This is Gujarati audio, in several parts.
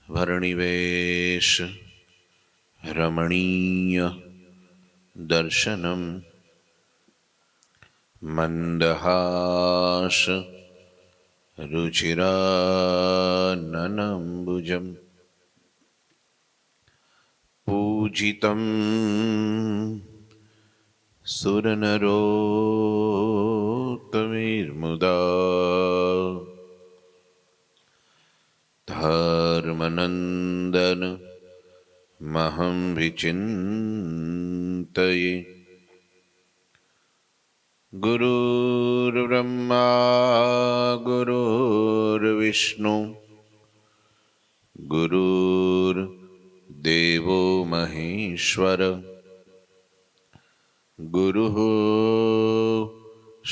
વર્ણિવેશ રમણીય દર્શનમ મંદહાસ રુચિરાનનંબુજમ પૂજિતમ સુરનરોત્તમૈર્મુદા ધર્મનંદન મહં વિચિંતયે ગુરુર્બ્રહ્મા ગુરુર્વિષ્ણુ ગુરુર્દેવો મહેશ્વર ગુરુઃ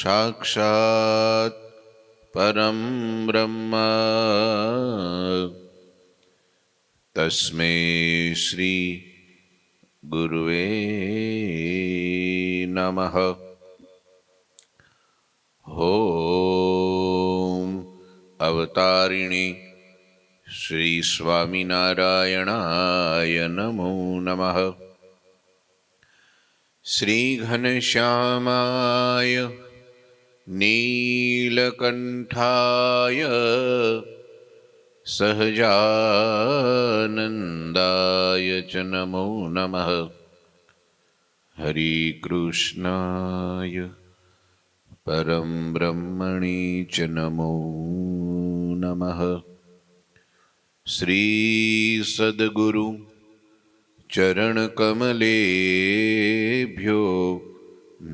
સાક્ષાત પરમ બ્રહ્મ તસ્મૈ શ્રી ગુરુવે નમઃ. ઓમ અવતારિણી શ્રી સ્વામિનારાયણાય નમો નમઃ. શ્રી ઘનશ્યામાય નીલકંઠાય સહજાનંદાય ચ નમો નમઃ. હરે કૃષ્ણાય પરમ બ્રહ્મણે ચ નમો નમઃ. શ્રી સદ્ગુરુ ચરણકમલેભ્યો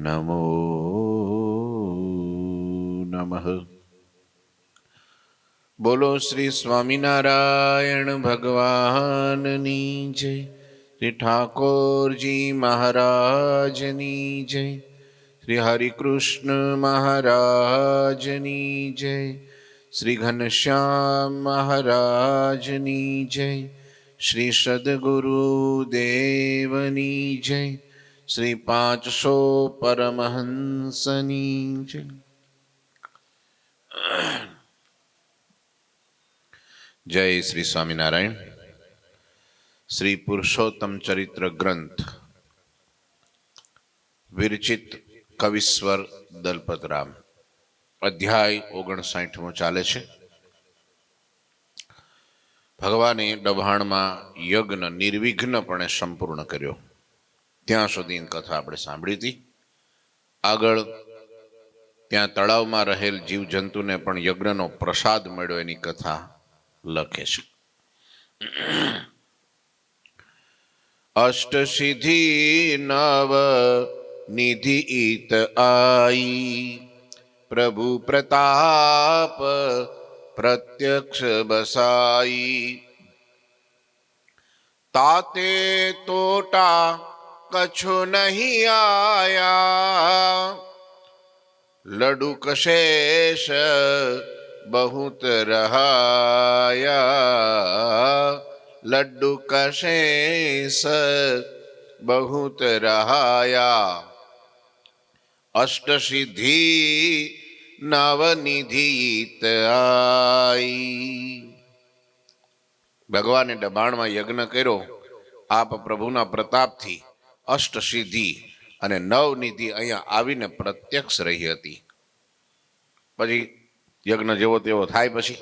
નમો નમઃ. બોલો શ્રી સ્વામિનારાયણ ભગવાનની જય. શ્રી ઠાકોરજી મહારાજની જય. શ્રી હરિકૃષ્ણ મહારાજની જય. શ્રી ઘનશ્યામ મહારાજની જય. શ્રી સદ્ગુરુદેવની જય. શ્રી 500 પરમહંસની જય. જય શ્રી સ્વામિનારાયણ. શ્રી પુરુષોત્તમ ચરિત્ર ગ્રંથ વિરચિત કવિશ્વર દલપતરામ, અધ્યાય 59 ચાલે છે. ભગવાને ડભાણમાં યજ્ઞ નિર્વિઘ્નપણે સંપૂર્ણ કર્યો. ત્યાં સુધી કથા આપણે સાંભળી હતી. આગળ ત્યાં તળાવમાં રહેલ જીવજંતુને પણ યજ્ઞનો પ્રસાદ મળ્યો એની કથા લખે છે. અષ્ટસિદ્ધિ નવ નિધિ ઈત આઈ, પ્રભુ પ્રતાપ પ્રત્યક્ષ બસાઈ. તાતે તોટા કછો નહીં આયા, લડુ કશેષ बहुत रहाया. लड्डू कशेष बहुत रहाया. अष्ट सिद्धि नवनिधित आई. ભગવાને દબાણમાં યજ્ઞ કર્યો. આપ પ્રભુના પ્રતાપથી અષ્ટ સિદ્ધિ અને નવનિધિ અહીંયા આવીને પ્રત્યક્ષ રહી હતી. પછી યજ્ઞ જેવો તેવો થાય પછી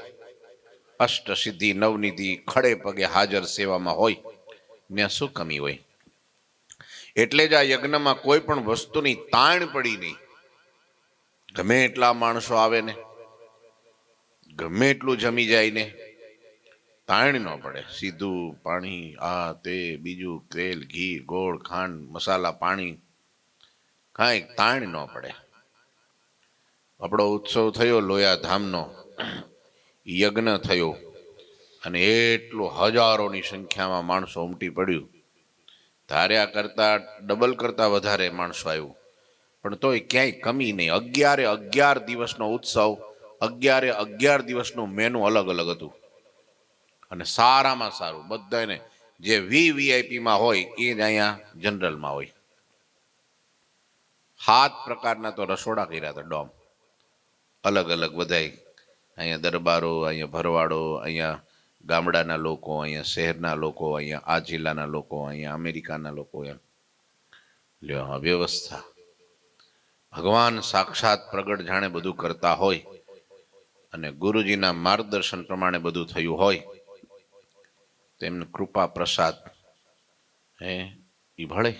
અષ્ટ સિદ્ધિ નવનિધિ ખડે પગે હાજર સેવામાં હોય ને શું કમી હોય. એટલે જ આ યજ્ઞમાં કોઈ પણ વસ્તુની તાણ પડી નહીં. ગમે એટલા માણસો આવે ને ગમે એટલું જમી જાય ને તાણ ન પડે. સીધું પાણી, આ તે બીજું તેલ ઘી ગોળ ખાંડ મસાલા પાણી, કાંઈ તાણ ન પડે. આપણો ઉત્સવ થયો લોયાધામનો, યજ્ઞ થયો અને એટલું હજારોની સંખ્યામાં માણસો ઉમટી પડ્યું. ધાર્યા કરતાં ડબલ કરતાં વધારે માણસો આવ્યું, પણ તોય ક્યાંય કમી નહીં. 11 દિવસનો ઉત્સવ, 11 દિવસનું મેનુ અલગ અલગ હતું. અને સારામાં સારું બધાને જે વીઆઈપીમાં હોય એ જ અહીંયા જનરલમાં હોય. 7 પ્રકારના તો રસોડા કર્યા હતા. ડોમ અલગ અલગ બધાય. અહીંયા દરબારો, અહીંયા ભરવાડો, અહીંયા ગામડાના લોકો, અહીંયા શહેરના લોકો, અહીંયા આ જિલ્લાના લોકો, અહીંયા અમેરિકાના લોકો, એમ લ્યો આ વ્યવસ્થા. ભગવાન સાક્ષાત પ્રગટ જાણે બધું કરતા હોય અને ગુરુજીના માર્ગદર્શન પ્રમાણે બધું થયું હોય, તેમની કૃપા પ્રસાદ હે એ ભળે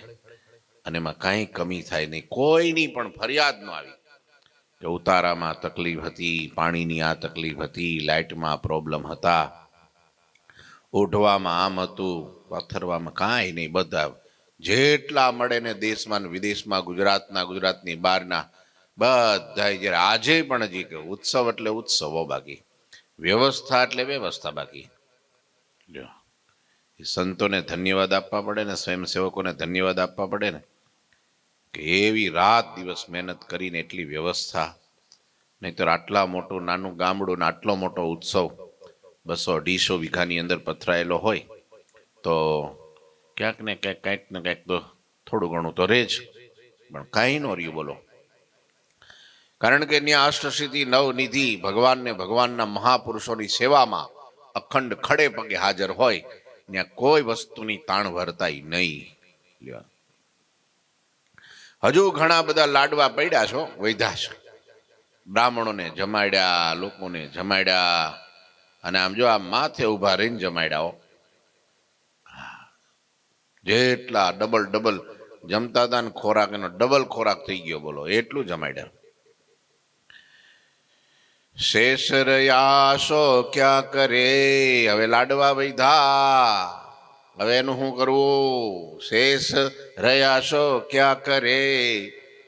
અને એમાં કાંઈ કમી થાય નહીં. કોઈની પણ ફરિયાદ ન આવી કે ઉતારામાં તકલીફ હતી, પાણીની આ તકલીફ હતી, લાઇટમાં પ્રોબ્લેમ હતા, ઓઢવામાં આમ હતું, પથ્થરવામાં કાંઈ નહીં. બધા જેટલા મળે ને દેશમાં ને વિદેશમાં, ગુજરાતની બહારના બધા જ્યારે આજે પણ હજી કે ઉત્સવ એટલે ઉત્સવો, બાકી વ્યવસ્થા એટલે વ્યવસ્થા બાકી. જો એ સંતોને ધન્યવાદ આપવા પડે ને, સ્વયંસેવકોને ધન્યવાદ આપવા પડે ને કે એવી રાત દિવસ મહેનત કરીને એટલી વ્યવસ્થા. નહીંતર આટલા મોટું નાનું ગામડું ને આટલો મોટો ઉત્સવ 200-250 વીઘાની અંદર પથરાયેલો હોય તો ક્યાંક ને ક્યાંક કંઈક ને કંઈક તો થોડું ઘણું તો રહે જ, પણ કાંઈ ન રહ્યું બોલો. કારણ કે ત્યાં અષ્ટસિદ્ધિ નવનિધિ ભગવાનને ભગવાનના મહાપુરુષોની સેવામાં અખંડ ખડે પગે હાજર હોય, ત્યાં કોઈ વસ્તુની તાણ વર્તાય નહીં. હજુ ઘણા બધા લાડવા પડ્યા છો, વૈધા છે. બ્રાહ્મણોને જમાડ્યા, લોકોને જમાડ્યા, અને આમ જો આ માથે ઉભા રહીને જમાડ્યા. જેટલા ડબલ જમતા હતા ને ખોરાક એનો ડબલ ખોરાક થઈ ગયો બોલો, એટલું જમાડ્યા. શેષ રયાશો ક્યાં કરે, હવે લાડવા વૈધા, હવે એનું શું કરવું? શેષ રયાશો ક્યાં કરે,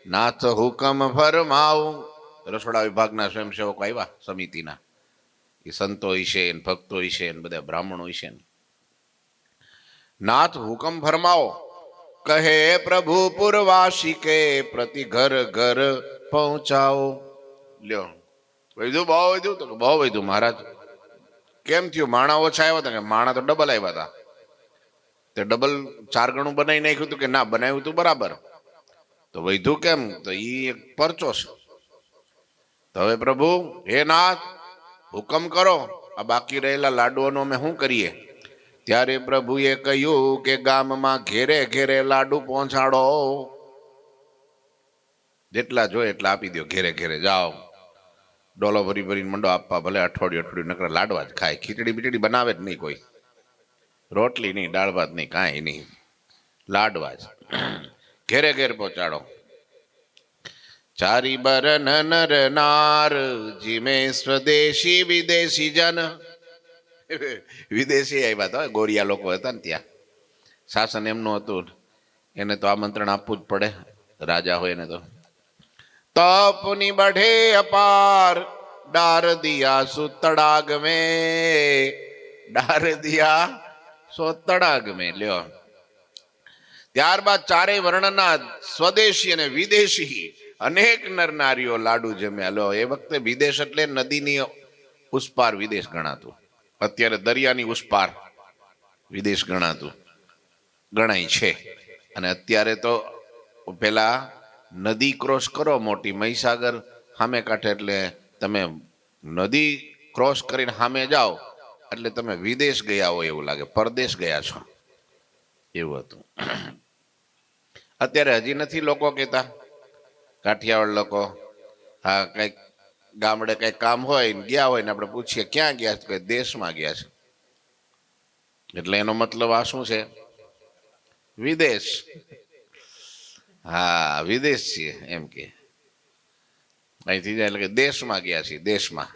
નાથ હુકમ ફરમાવું. રસોડા વિભાગના સ્વયંસેવકો આવ્યા, સમિતિના, એ સંતો છે ને ભક્તો છે ને બધા બ્રાહ્મણો છે ને. નાથ હુકમ ફરમાવો, કહે પ્રભુ પુરવાસી કે પ્રતિ ઘર ઘર પહોંચાવો. લ્યો વૈધું બહુ વૈધું તો બહુ વૈધું મહારાજ. કેમ થયું? માણા ઓછા આવ્યા હતા કે? માણા તો ડબલ આવ્યા હતા. તે ડબલ 4 ગણું બનાવી નાખ્યું હતું કે ના? બનાવ્યું હતું બરાબર. તો વૈધું કેમ? તો એ એક પરચો છે. તો હવે પ્રભુ હે નાથ હુકમ કરો, આ બાકી રહેલા લાડુઓનો અમે શું કરીએ? ત્યારે પ્રભુએ કહ્યું કે ગામમાં ઘેરે ઘેરે લાડુ પહોંચાડો. જેટલા જોઈએ એટલા આપી દો, ઘેરે ઘેરે જાઓ, ડોલો ભરી ભરીને મંડો આપવા. ભલે અઠવાડિયું નકરા લાડવા જ ખાય, ખીચડી બીચડી બનાવે જ નહીં કોઈ, રોટલી નહીં, દાળ ભાત નહીં, કાંઈ નહીં, લાડવા જ ઘેરે ઘેર પહોંચાડો. ચારી બરન નર નાર જીમે સ્વદેશી વિદેશી જન. વિદેશી આવ્યા હતા, ગોરિયા લોકો હતા ને ત્યાં, શાસન એમનું હતું, એને તો આમંત્રણ આપવું જ પડે, રાજા હોય ને તો. તપની બઢે અપાર ડાર દિયા સુ તડાગ મેં, ડાર દિયા સો તડાગ મેં. લ્યો ત્યારબાદ ચારેય વર્ણના સ્વદેશી અને વિદેશી અનેક નર નારીઓ લાડુ જમ્યા. લો એ વખતે વિદેશ એટલે નદીની ઉસપાર વિદેશ ગણાતું, અત્યારે દરિયાની ઉસપાર વિદેશ ગણાય છે. અને અત્યારે તો પેલા નદી ક્રોસ કરો મોટી, મહીસાગર સામે કાંઠે, એટલે તમે નદી ક્રોસ કરીને સામે જાઓ એટલે તમે વિદેશ ગયા હોય એવું લાગે, પરદેશ ગયા છો એવું હતું. અત્યારે હજી નથી લોકો કહેતા, કાઠિયાવાડ લોકો, હા કંઈક ગામડે કંઈક કામ હોય ને ગયા હોય ને આપણે પૂછીએ ક્યાં ગયા છે, કંઈ દેશમાં ગયા છે. એટલે એનો મતલબ આ શું છે? વિદેશ. હા વિદેશ છીએ એમ કે, અહીંથી જાય એટલે કે દેશમાં ગયા છીએ, દેશમાં.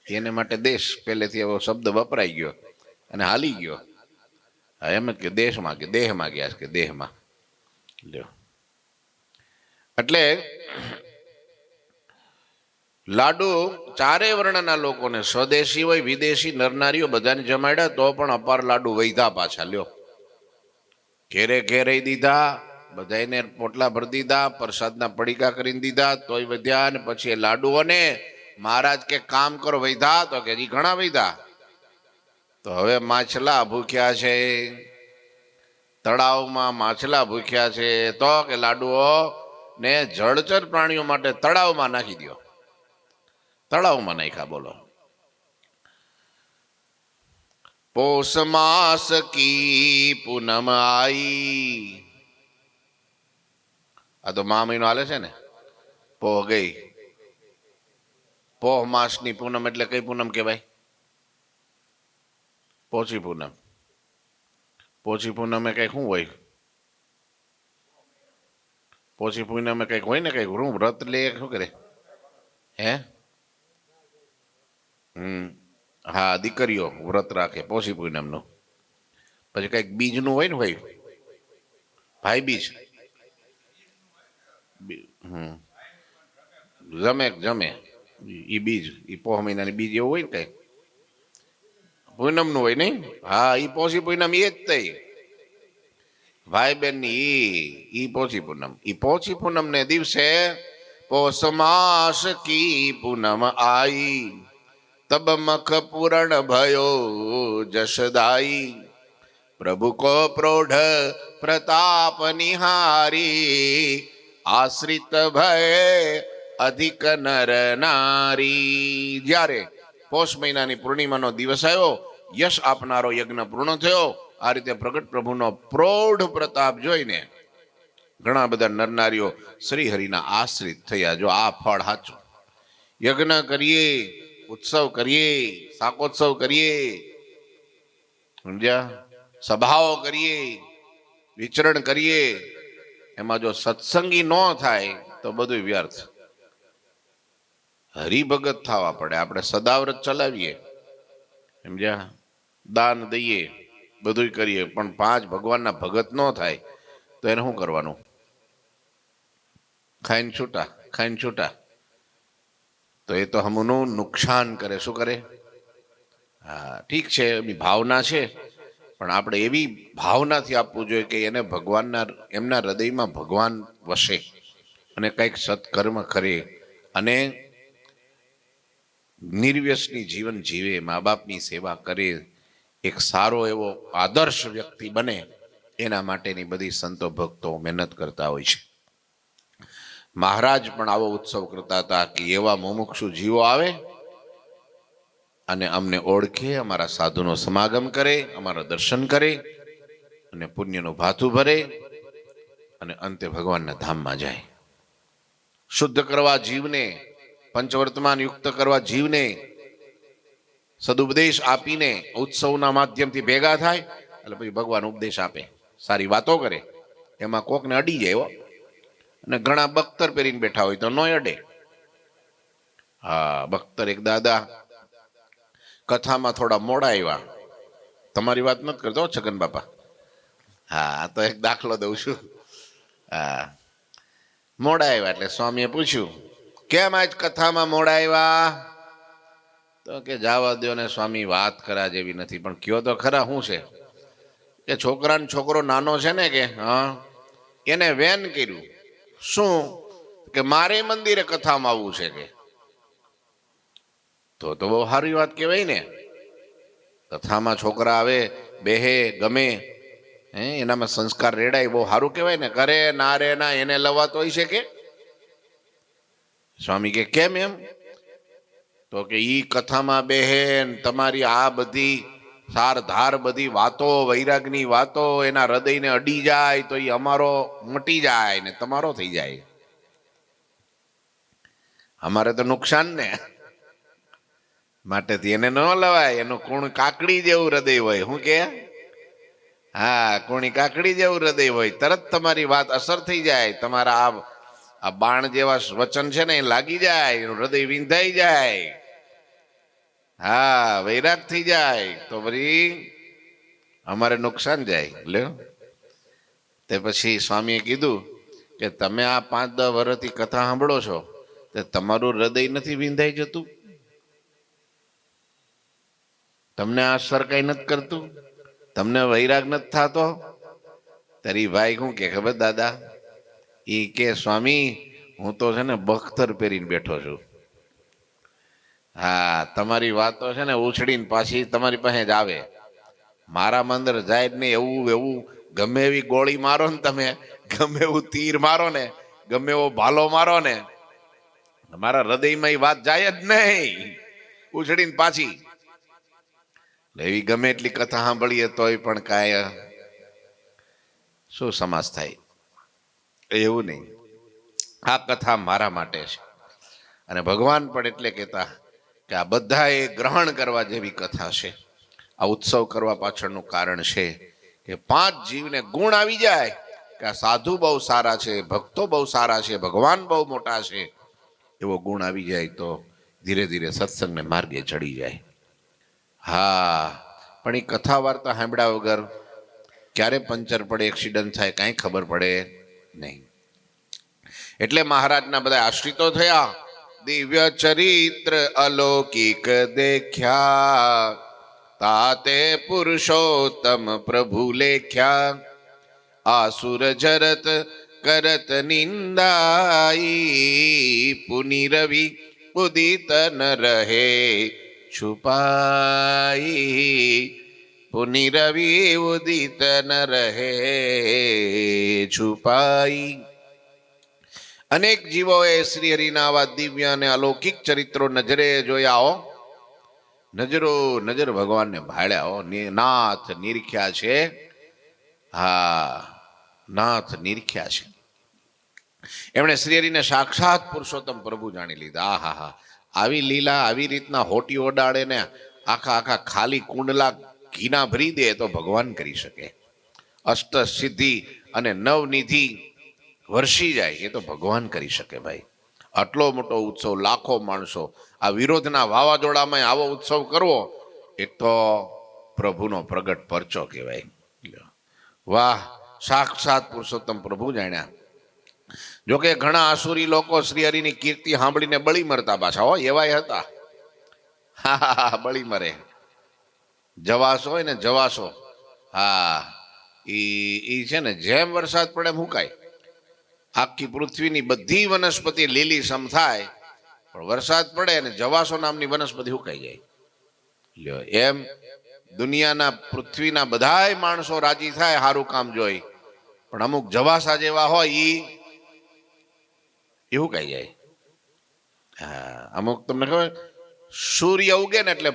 એને માટે દેશ પહેલેથી એવો શબ્દ વપરાઈ ગયો અને હાલી ગયો. હા એમ જ કે દેશમાં કે દેહમાં ગયા છે, કે દેહમાં. લ્યો એટલે લાડુ ચારેય વર્ણના લોકોને, સ્વદેશી હોય વિદેશી નરનારીઓ બધાને જમાડ્યા, તો પણ અપાર લાડુ વૈધા પાછા. લ્યો ઘેરે ઘેરે દીધા, બધાને પોટલા ભરી દીધા, પ્રસાદના પડીકા કરીને દીધા, તોય વધ્યા. ને પછી એ લાડુઓને મહારાજ કે કામ કરો, વૈધા? તો કે હજી ઘણા વૈધા. તો હવે માછલા ભૂખ્યા છે, તળાવમાં માછલા ભૂખ્યા છે, તો કે લાડુઓ ને જળચર પ્રાણીઓ માટે તળાવમાં નાખી દો. તળાવમાં નાખ્યા બોલો. પોષ માસ કી પૂનમ આઈ. આ તો મા મહિનો હાલે છે ને. પોહ ગઈ. પોહ માસની પૂનમ એટલે કઈ પૂનમ કહેવાય? પોચી પૂનમ. પોચી પૂનમે કઈક શું હોય? પોચી પૂનમે કઈક હોય ને, કઈક હું વ્રત લે શું કરે? હે? હા, દીકરીઓ વ્રત રાખે પોચી પૂનમનું. પછી કઈક બીજનું હોય ને ભાઈ, ભાઈ બીજ. જમે જમે ઈ બીજ, ઈ પોહ મહિનાની બીજ એવું હોય ને કઈ પૂનમ નું હોય નહીં. હા, ઈ પોચી પૂનમ એ જ થઈ. ભાઈ બહેન ની ઈ પોચી પૂનમ. ઈ પોચી પૂનમ ને દિવસે પોષ માસ કી પૂનમ આઈ, તબ મખ પૂરણ ભયો જશદાઈ, પ્રભુ કો પ્રોઢ પ્રતાપ નિહારી, આશ્રિત ભય અધિક નર નારી. જ્યારે પોષ મહિનાની પૂર્ણિમાનો દિવસ આવ્યો, યશ આપનારો યજ્ઞ પૂર્ણ થયો. આ રીતે પ્રગટ પ્રભુનો પ્રૌઢ પ્રતાપ જોઈને ઘણા બધા નરનારીઓ શ્રી હરિના આશ્રિત થયા. જો આ ફળ સાચું. યજ્ઞ કરીએ, ઉત્સવ કરીએ, શાકોત્સવ કરીએ, સમજ્યા, સભાઓ કરીએ, વિચરણ કરીએ, એમાં જો સત્સંગી ન થાય તો બધું વ્યર્થ. હરિભગત થવા પડે. આપણે સદાવ્રત ચલાવીએ, સમજ્યા, દાન દઈએ, બધું કરીએ, પણ 5 ભગવાનના ભગત ન થાય તો એને શું કરવાનું? ખાઈને છૂટા, ખાઈને છૂટા. તો એ તો હમનું નુકસાન કરે. શું કરે? હા, ઠીક છે, એની ભાવના છે, પણ આપણે એવી ભાવનાથી આપવું જોઈએ કે એને ભગવાનના, એમના હૃદયમાં ભગવાન વસે અને કંઈક સત્કર્મ કરે અને નિર્વ્યસની જીવન જીવે, મા બાપની સેવા કરે, એક સારો એવો આદર્શ વ્યક્તિ બને. એના માટેની બધી સંતો ભક્તો મહેનત કરતા હોય છે. મહારાજ પણ આવો ઉત્સવ કરતા હતા કે એવા મુમુક્ષુ જીવો આવે અને અમને ઓળખે, અમારા સાધુનો સમાગમ કરે, અમારા દર્શન કરે અને પુણ્યનું ભાથું ભરે અને અંતે ભગવાનના ધામમાં જાય. શુદ્ધ કરવા જીવને, પંચવર્તમાન યુક્ત કરવા જીવને સદુપદેશ આપીને ઉત્સવના માધ્યમથી ભેગા થાય એટલે પછી ભગવાન ઉપદેશ આપે, સારી વાતો કરે. એમાં કોકને અડી જાય અને ઘણા બખ્તર પહેરીને બેઠા હોય તો નોય અડે. હા, બખ્તર એક દાદા કથામાં થોડા મોડા આવ્યા. તમારી વાત નથી કરતો છગન બાપા. હા, તો એક દાખલો દઉં છું. હા, મોડા આવ્યા એટલે સ્વામીએ પૂછ્યું, કેમ આજ કથામાં મોડા આવ્યા? તો કે જાવા દો ને સ્વામી, વાત કરા જેવી નથી. પણ કયો તો ખરા શું છે? કે છોકરાનો છોકરો નાનો છે ને, કે હા, એને વેન કર્યું. શું? કે મારે મંદિરે કથામાં આવવું છે. કે તો બહુ સારી વાત કહેવાય ને. કથામાં છોકરા આવે, બેહે, ગમે, એનામાં સંસ્કાર રેડાય, બહુ સારું કહેવાય ને. કરે ના રે ના, એને લવાતો હોય છે. કે સ્વામી કે કેમ એમ? તો કે ઈ કથામાં બેહેન તમારી આ બધી સાર ધાર બધી વાતો, વૈરાગની વાતો એના હૃદયને અડી જાય તો એ અમારો મટી જાય ને તમારો થઈ જાય. અમારે તો નુકસાન ને. માટેથી એને ન લવાય. એનું કુણ કાકડી જેવું હૃદય હોય. શું કે? હા, કુણી કાકડી જેવું હૃદય હોય. તરત તમારી વાત અસર થઈ જાય. તમારા આ બાણ જેવા વચન છે ને, એ લાગી જાય, એનું હૃદય વિંધાઈ જાય. હા, વૈરાગ થઈ જાય તો પછી અમારે નુકસાન જાય. લ્યો, તે પછી સ્વામીએ કીધું કે તમે આ 5-10 વર્ષથી કથા સાંભળો છો, તે તમારું હૃદય નથી વિંધાઈ જતું? તમને આ અસર કઈ નથી કરતું? તમને વૈરાગ નથી થતો? તારી ભાઈ શું કે ખબર દાદા? ઈ કે સ્વામી, હું તો છે ને બખ્તર પહેરીને બેઠો છું. હા, તમારી વાતો છે ને ઉછળીને પાછી તમારી પાસે જ આવે. મારા મંદર જાય જ નહીં. એવું ગમે એવી ગોળી મારો ને તમે, ગમે એવું તીર મારો ને, ગમે એવો ભાલો મારો ને, મારા હૃદયમાં એ વાત જાય જ નહીં, ઉછળીને પાછી. એવી ગમે એટલી કથા સાંભળીએ તોય પણ કાંઈ શું સમાસ થાય? એવું નહીં. આ કથા મારા માટે છે. અને ભગવાન પણ એટલે કહેતા કે આ બધાએ ગ્રહણ કરવા જેવી કથા છે. આ ઉત્સવ કરવા પાછળનું કારણ છે કે 5 જીવને ગુણ આવી જાય કે આ સાધુ બહુ સારા છે, ભક્તો બહુ સારા છે, ભગવાન બહુ મોટા છે, એવો ગુણ આવી જાય તો ધીરે ધીરે સત્સંગને માર્ગે ચડી જાય. હા, પણ એ કથા વાર્તા સાંભળ્યા વગર ક્યારે પંચર પડે, એક્સિડન્ટ થાય, કાંઈ ખબર પડે નહીં. એટલે મહારાજના બધા આશ્રિતો થયા. દિવ્ય ચરિત્ર અલૌકિક દેખ્યા, તાતે પુરુષોત્તમ પ્રભુ લેખ્યા. આસુર જરત કરત નિંદાઈ, પુનિ રવિ ઉદિત ન રહે છુપાઈ. પુનિ રવિ ઉદિત ન રહે છુપાઈ. અનેક જીવોએ શ્રી હરિના આવા દિવ્ય અને અલૌકિક ચરિત્રો નજરે જોયા હો. નજર ભગવાનને ભાળ્યા હો. નાથ નિરખ્યા છે. હા, નાથ નિરખ્યા છે. એમણે શ્રી હરિને સાક્ષાત પુરુષોત્તમ પ્રભુ જાણી લીધા. હા હા, આવી લીલા, આવી રીતના હોટી ઓડાડે ને આખા ખાલી કુંડલા ઘીના ભરી દે તો ભગવાન કરી શકે. અષ્ટ સિદ્ધિ અને નવનિધિ વર્ષી જાય એ તો ભગવાન કરી શકે ભાઈ. આટલો મોટો ઉત્સવ, લાખો માણસો, આ વિરોધના વાવાઝોડામાં આવો ઉત્સવ કરવો એ તો પ્રભુનો પ્રગટ પરચો કહેવાય. વાહ, સાક્ષાત પુરુષોત્તમ પ્રભુ જાણ્યા. જોકે ઘણા આસુરી લોકો શ્રી હરિની કીર્તિ સાંભળીને બળી મરતા પાછા હો, એવાય હતા. હા, બળી મરે. જવાસો હોય ને, જવાસો, હા, ઈ છે ને, જેમ વરસાદ પડે મુકાય. આખી પૃથ્વીની બધી વનસ્પતિ લીલી સમ થાય, પણ વરસાદ પડે અને જવાસો નામની વનસ્પતિ સુકાઈ જાય. એમ દુનિયાના, પૃથ્વીના બધાય માણસો રાજી થાય સારું કામ જોઈ, પણ અમુક જવાસા જેવા હોય એ સુકાઈ જાય. હા, અમુક તમને ખબર, સૂર્ય ઉગે ને એટલે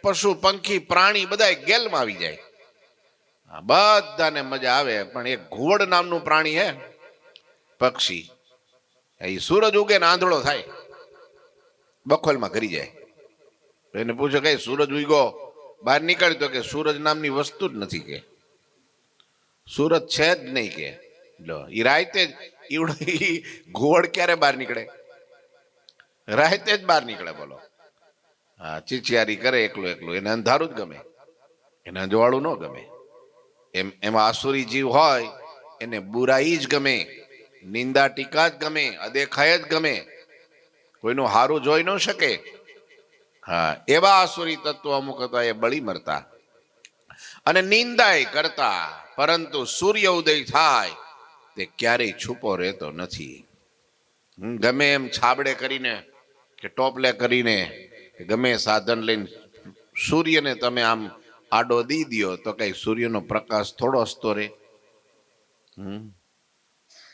પશુ પંખી પ્રાણી બધા ગેલમાં આવી જાય. બધાને મજા આવે. પણ એક ઘુવડ નામનું પ્રાણી હે, પક્ષી, એ સૂરજ ઉગે ને આંધળો થાય, બખોલમાં કરી જાય. એને પૂછે કઈ સૂરજ ઉગ્યો, બહાર નીકળી તો કે સૂરજ નામની વસ્તુ જ નથી, કે સૂરજ છે જ નહીં, કે ઈ રાતે જ ઘુવડ ક્યારે બહાર નીકળે? રાતે જ બહાર નીકળે. બોલો. હા, ચીચિયારી કરે એકલું. એને અંધારું જ ગમે, એને અંજવાળું ન ગમે. એમાં આસુરી જીવ હોય એને બુરાઈ જ ગમે, નિંદા ટીકા જ ગમે, અદેખાય જ ગમે, કોઈનું હારું જોઈ ન શકે. હા, એવા આસુરી તત્વો અમુક હતા, એ બળી મરતા અને નિંદાય કરતા. પરંતુ સૂર્ય ઉદય થાય તે ક્યારેય છુપો રહેતો નથી. ગમે એમ છાબડે કરીને કે ટોપલે કરીને કે ગમે સાધન લઈને સૂર્યને તમે આમ આડો દી દો તો કઈ સૂર્યનો પ્રકાશ થોડો હસતો રે?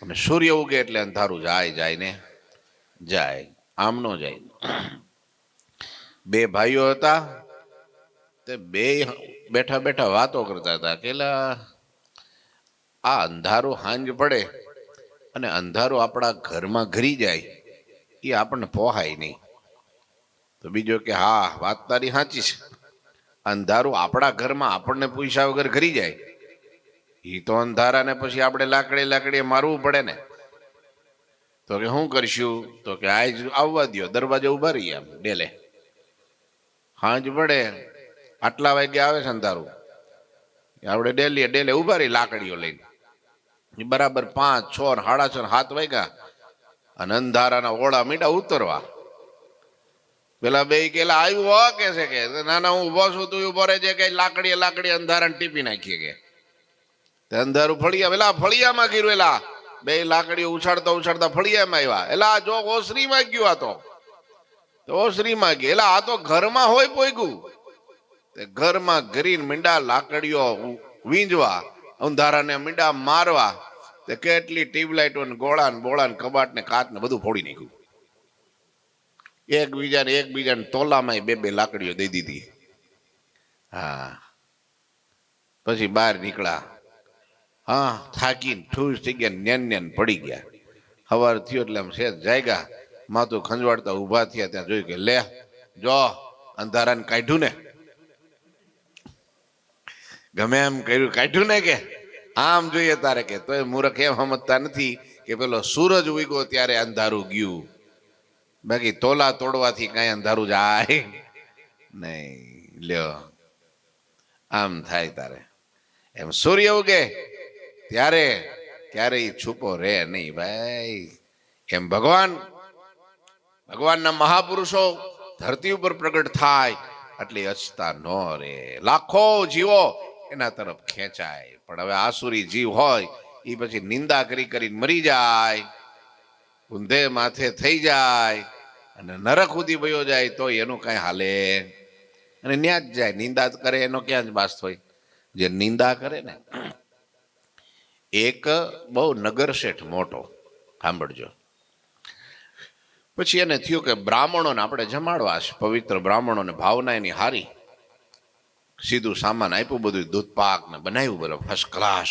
અને સૂર્ય ઉગે એટલે અંધારું જાય ને જાય, આમ નો જાય. બે ભાઈઓ હતા, તે બે બેઠા બેઠા વાતો કરતા હતા કે આ અંધારું હાંજ પડે અને અંધારું આપણા ઘરમાં ઘરી જાય એ આપણને પોહાય નહીં. તો બીજો કે હા, વાત તારી સાચી છે. અંધારું આપણા ઘરમાં આપણને પૂછ્યા વગર ઘરી જાય, એ તો અંધારાને પછી આપણે લાકડી મારવું પડે ને. તો કે શું કરશું? તો કે આજ આવવા દો, દરવાજે ઉભા રહીએ આમ ડેલે. હાંજ પડે, આટલા વાગે આવે છે અંધારું, આપણે ડેલે ઉભા રહી લાકડીઓ લઈને. બરાબર 5, 6, 6:30, 7 વાગ્યા અને અંધારાના ઓળા મીડા ઉતરવા. પેલા બે કેલા આવ્યું હો કે છે કે ના હું ઉભો છું, તું ઉભો રહે છે, કે લાકડી અંધારાને ટીપી નાખીએ કે અંધારું ફળિયા, પેલા ફળિયામાં ગીરું. એલા બે લાકડીઓ ઉછાળતા ફળિયામાં આવ્યા. એલા જો ઓસરીમાં ગયું, આ તો ઓસરીમાં ગયું. એલા આ તો ઘરમાં હોય પોઈગું. ઘરમાં ઘરીને મીંડા લાકડીઓ વીંજવા, અંધારાને મીંડા મારવા. તે કેટલી ટ્યુબલાઇટો ને ગોળા ને બોળા ને કબાટ ને કાચ ને બધું ફોડી નાખ્યું. એકબીજાને તોલામાં બે લાકડીઓ દઈ દીધી. હા, પછી બહાર નીકળ્યા. હા, થાકીને ઠૂસ થઈ ગયા, ન્યાન પડી ગયા. સવાર થયો એટલે આમ શેઠ જાગ્યા, માથું ખંજવાળતા ઊભા થયા. ત્યાં જોયું કે લે જો અંધારાને કાઢ્યું ને, ગમે એમ કર્યું, કાઢ્યું ને કે આમ જોઈએ તારે કે તોય મૂર્ખ એમ સમજતા નથી કે પેલો સૂરજ ઉગ્યો ત્યારે અંધારું ગયું, બાકી તોલા તોડવાથી કઈ અંધારું જાય નહીં. લ્યો આમ થાય તારે. એમ સૂર્ય ઉગે ત્યારે ક્યારેય છુપો રે નહીં ભાઈ. એમ ભગવાનના મહાપુરુષો ધરતી ઉપર પ્રગટ થાય એટલે અચતા ન રે. લાખો જીવો એના તરફ ખેંચાય. પણ હવે આસુરી જીવ હોય એ પછી નિંદા કરી કરીને મરી જાય, ઊંધે માથે થઈ જાય અને નરક સુધી વયો જાય તો એનું કઈ હાલે. અને ન્યા જ જાય. નિંદા કરે એનો ક્યાં જ બાસ હોય. જે નિંદા કરે ને, એક બહુ નગર શેઠ મોટો, સાંભળજો. પછી એને થયું કે બ્રાહ્મણોને આપણે જમાડવા છે, પવિત્ર બ્રાહ્મણોને ભાવના એની હારી. સીધું સામાન આપ્યું, બધું દૂધપાક ને બનાવ્યું બરાબર ફર્સ્ટ ક્લાસ.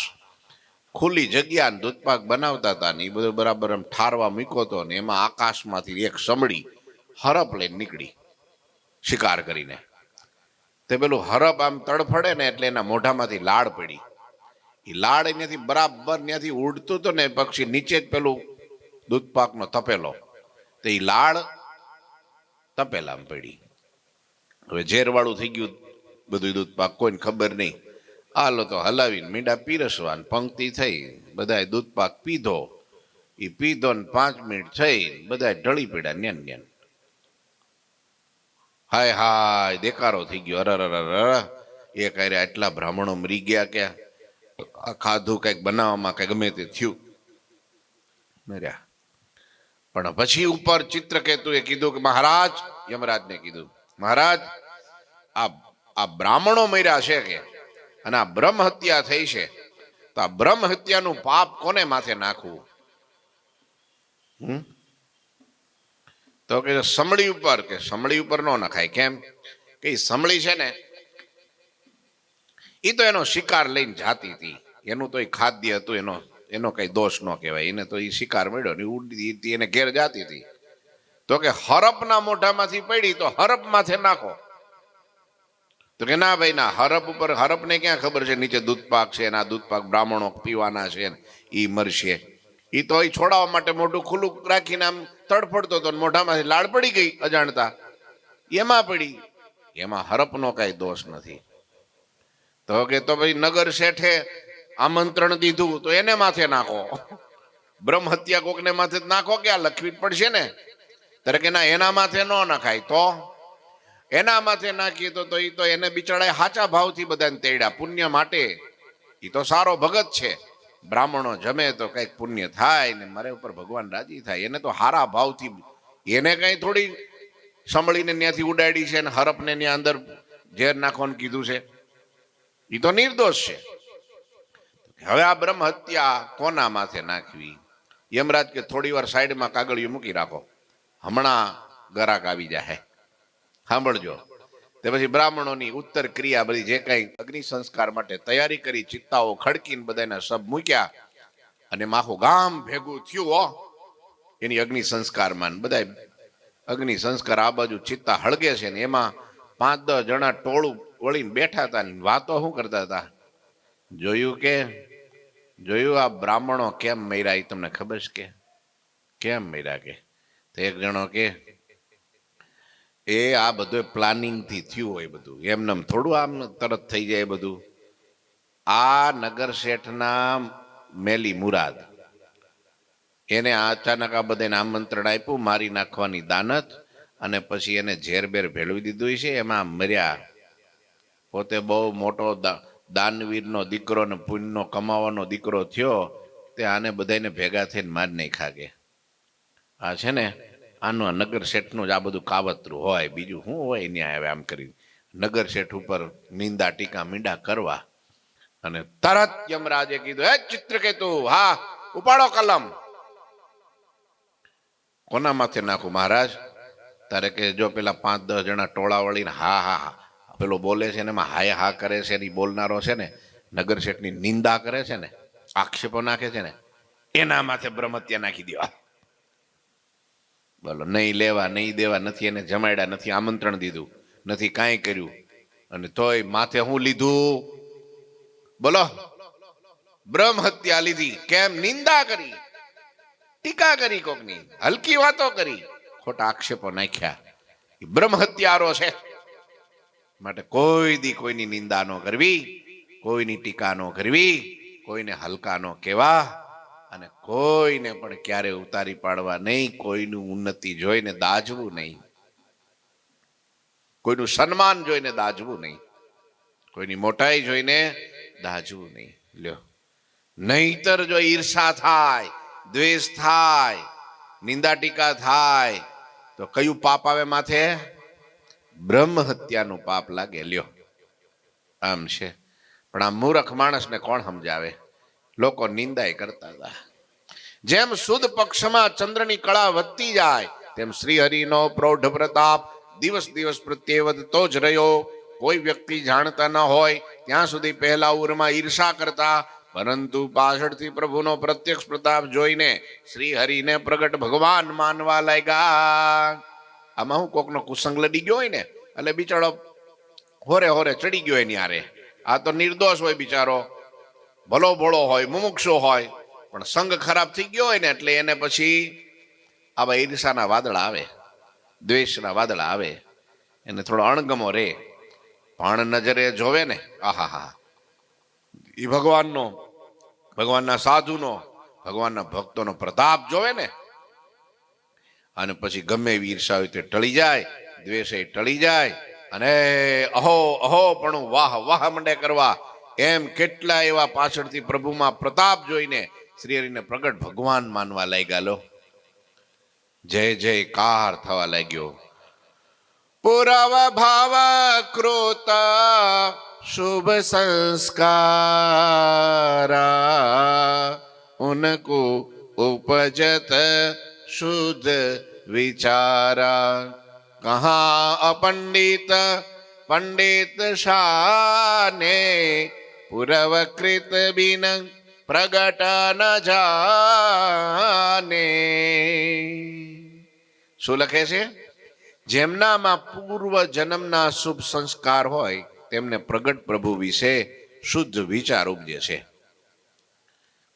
ખુલ્લી જગ્યા ને દૂધપાક બનાવતા હતા ને એ બધું બરાબર એમ ઠારવા મૂક્યો હતો ને એમાં આકાશમાંથી એક સમડી હરપ લઈને નીકળી શિકાર કરીને. તે પેલું હરપ આમ તડફડે ને એટલે એના મોઢામાંથી લાળ પડી. એ લાળ અહીંયાથી બરાબર ત્યાંથી ઉડતું હતું ને પક્ષી નીચે જ પેલું દૂધપાકનો તપેલો, તો એ લાળ તપેલામાં પડી. હવે ઝેરવાળું થઈ ગયું બધું દૂધપાક, કોઈને ખબર નહીં. હાલો તો હલાવીને મીંડા પીરસવા, પંક્તિ થઈ, બધાએ દૂધપાક પીધો. એ પીધો ને 5 મિનિટ થઈ, બધા ઢળી પડ્યા ન્યાન ન્યાન. હાય હાય દેકારો થઈ ગયો. અરર એ કહે આટલા બ્રાહ્મણો મરી ગયા કે ખાધું કઈક બનાવવામાં કઈ ગમે તે થયું, મર્યા. પણ પછી ઉપર ચિત્રકેતુએ કીધું કે મહારાજ, યમરાજને કીધું મહારાજ આ બ્રાહ્મણો મર્યા છે કે અને આ બ્રહ્મ હત્યા થઈ છે, તો આ બ્રહ્મ હત્યાનું પાપ કોને માથે નાખવું? તો કે સમળી ઉપર. કે સમળી ઉપર ન નખાય. કેમ કે સમળી છે ને એ તો એનો શિકાર લઈને જાતી હતી, એનું તો એ ખાદ્ય હતું, એનો કઈ દોષ ન કહેવાય. એને તો એ શિકાર મળ્યો ને ઉડતી એને ઘેર જાતી હતી. તો કે હરપના મોઢામાંથી પડી તો હરપ માથે નાખો. તો કે ના ભાઈ ના, હરપ ઉપર, હરપને ક્યાં ખબર છે નીચે દૂધપાક છે, એના દૂધપાક બ્રાહ્મણો પીવાના છે, એ મરશે. એ તો એ છોડાવવા માટે મોઢું ખુલ્લું રાખીને આમ તડફડતો હતો, મોઢામાંથી લાળ પડી ગઈ અજાણતા, એમાં પડી. એમાં હરપનો કઈ દોષ નથી. તો કે તો ભાઈ નગર શેઠે આમંત્રણ દીધું તો એને માથે નાખો. બ્રહ્મ હત્યા કોકને માથે નાખો કે આ લખવી પડશે ને. ત્યારે કે ના, એના માથે ન નખાય. તો એના માથે નાખીએ તો એ તો એને બિચારાએ સાચા ભાવથી બધાને તેડ્યા પુણ્ય માટે. એ તો સારો ભગત છે. બ્રાહ્મણો જમે તો કઈક પુણ્ય થાય ને મારે ઉપર ભગવાન રાજી થાય. એને તો હારા ભાવથી, એને કઈ થોડી સંભળીને ત્યાંથી ઉડાડી છે ને હરપને ત્યાં અંદર ઝેર નાખવાનું કીધું છે. એ તો નિર્દોષ છે. હવે આ બ્રહ્મ હત્યા કોના માથે નાખવી? યમરાજ કે થોડી વાર સાઈડમાં કાગળિયું મૂકી રાખો, હમણાં ગરાક આવી જાય. સાંભળજો. તે પછી બ્રાહ્મણોની ઉત્તર ક્રિયા બધી જે કઈ અગ્નિ સંસ્કાર માટે તૈયારી કરી, ચિત્તાઓ ખડકીને બધાના શબ મૂક્યા અને આખું ગામ ભેગું થયું હો એની અગ્નિ સંસ્કારમાં. બધા અગ્નિ સંસ્કાર આ બાજુ ચિત્તા હળગે છે ને એમાં 5-10 જણા ટોળું વળીને બેઠા હતા ને વાતો શું કરતા હતા. જોયું આ બ્રાહ્મણો કેમ મર્યા? એ તમને ખબર છે કે કેમ મર્યા? કે તો એક જણો કે એ આ બધું પ્લાનિંગ થી થયું હોય, બધું એમને થોડું આમ તરત થઈ જાય બધું. આ નગર શેઠના મેલી મુરાદ, એને અચાનક આ બધાને આમંત્રણ આપ્યું મારી નાખવાની દાનત, અને પછી એને ઝેરબેર ભેળવી દીધું છે, એમાં મર્યા. પોતે બહુ મોટો દાનવીરનો દીકરો ને પુણ્યનો કમાવાનો દીકરો થયો, તે આને બધાને ભેગા થઈને માર નાખ્યા. કે આ છે ને આનું નગર શેઠનું જ આ બધું કાવતરું હોય, બીજું શું હોય ત્યાં. આવે આમ કરી નગર શેઠ ઉપર નિંદા ટીકા મીંડા કરવા. અને તરત યમરાજે કીધું, હે ચિત્રકેતુ, હા ઉપાડો કલમ. કોના માથે નાખું મહારાજ? તારે કે જો પેલા 5-10 જણા ટોળા વળીને હા હા હા પેલો બોલે છે ને એમાં હાય હા કરે છે ને બોલનારો છે ને નગર શેઠની નિંદા કરે છે ને આક્ષેપો નાખે છે ને એના માથે બ્રહ્મહત્યા નાખી દેવા. બોલો, નહીં લેવા નહીં દેવા, નથી એને જમાડ્યા, નથી આમંત્રણ દીધું, નથી કાંઈ કર્યું, અને તોય માથે હું લીધું? બોલો, બ્રહ્મહત્યા લીધી. કેમ? નિંદા કરી, ટીકા કરી, કોકની હલકી વાતો કરી, ખોટા આક્ષેપો નાખ્યા. બ્રહ્મહત્યારો છે. માટે કોઈ દી કોઈની નિંદા ન કરવી, કોઈની ટીકા ન કરવી, કોઈને હલકા ન કહેવા, અને કોઈને પણ ક્યારે ઉતારી પાડવા નહીં. કોઈનું ઉન્નતિ જોઈને દાજવું નહીં, કોઈનું સન્માન જોઈને દાજવું નહીં, કોઈની મોટાઈ જોઈને દાજવું નહીં. લ્યો, નહીતર જો ઈર્ષા થાય, દ્વેષ થાય, નિંદા ટીકા થાય તો કયું પાપ આવે માથે? બ્રહ્મહત્યાનું પાપ લાગે. લ્યો, આમ છે. પણ આ મૂર્ખ માણસને કોણ સમજાવે? લોકો નિંદાય કરતા હતા. જેમ સુદ પક્ષમાં ચંદ્રની કળા વધતી જાય તેમ શ્રીહરિનો પ્રૌઢ પ્રતાપ દિવસ દિવસ પ્રત્યે વધતો જ રહ્યો. કોઈ વ્યક્તિ જાણતા ન હોય ત્યાં સુધી પહેલા ઉરમાં ઈર્ષા કરતા, પરંતુ પાછળથી પ્રભુનો પ્રત્યક્ષ પ્રતાપ જોઈને શ્રીહરિને પ્રગટ ભગવાન માનવા લાગ્યા. આમાં હું કોકનો કુસંગ લડી ગયો હોય ને એટલે બિચારો હોરે હોરે ચડી ગયો એની હારે. આ તો નિર્દોષ હોય બિચારો, ભલો ભોળો હોય, મુમુક્ષો હોય, પણ સંગ ખરાબ થઈ ગયો હોય ને એટલે એને પછી આવા ઈર્ષાના વાદળા આવે, દ્વેષના વાદળા આવે, એને થોડો અણગમો રે. પણ નજરે જોવે ને, આહા હા, એ ભગવાનનો, ભગવાનના સાધુનો, ભગવાનના ભક્તોનો પ્રતાપ જોવે ને, અને પછી ગમે એવી ઈર્ષા હોય તે ટળી જાય, દ્વેષે ટળી જાય, અને અહો અહો પણ વાહ વાહ મંડે કરવા. એમ કેટલા એવા પાછળથી પ્રભુમાં પ્રતાપ જોઈને શ્રીહરિને પ્રગટ ભગવાન માનવા લાગ્યા. લો, જય જયકાર થવા લાગ્યો. પુરવ ભાવ કૃત શુભ સંસ્કારા ઉनको ઉપજત શુદ્ધ વિચારા. કહા અપંડિત पंडित शाने पुरवकृत बिन प्रगट न जाने. શું લખે છે? જેમનામાં પૂર્વ જન્મના શુભ સંસ્કાર હોય તેમને પ્રગટ પ્રભુ વિશે શુદ્ધ વિચાર ઉપજે છે.